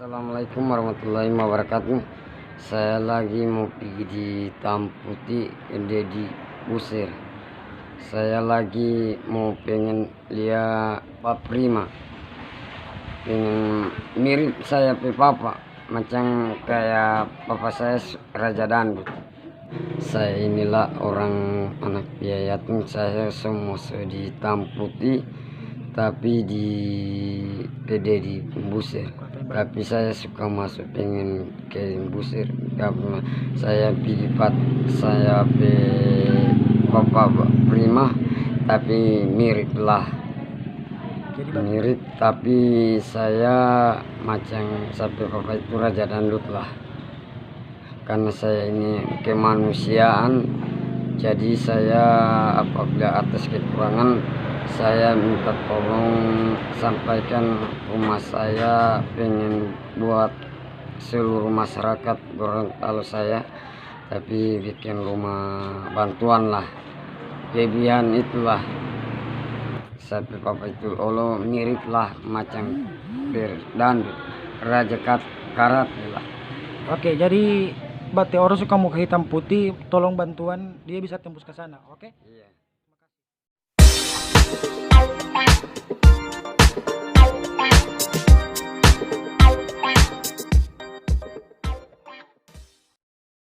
Assalamualaikum warahmatullahi wabarakatuh. Saya lagi mau pergi di Tamputi Deddy Busir. Saya lagi mau pengen lihat Pak Prima. Pengen mirip saya pe papa, macam kayak papa saya Raja Dangdut. Saya inilah orang anak yatim. Saya semua di Tamputi, tapi di PD di Busir. Tapi saya suka masuk pengen ke Busir karena saya pilipat saya pe papa Prima, tapi mirip lah. Mirip tapi saya macam sampai papa itu Raja Dangdut lah. Karena saya ini kemanusiaan, jadi saya apabila atas kekurangan saya minta tolong sampaikan rumah saya pengen buat seluruh masyarakat Gorontalo saya, tapi bikin rumah bantuan lah. Kelebihan itulah sampai papa itu Allah mirip lah macam Dangdut Raja Karat lah. Oke, jadi berarti orang suka muka hitam putih, tolong bantuan dia bisa tembus ke sana, oke? Iya.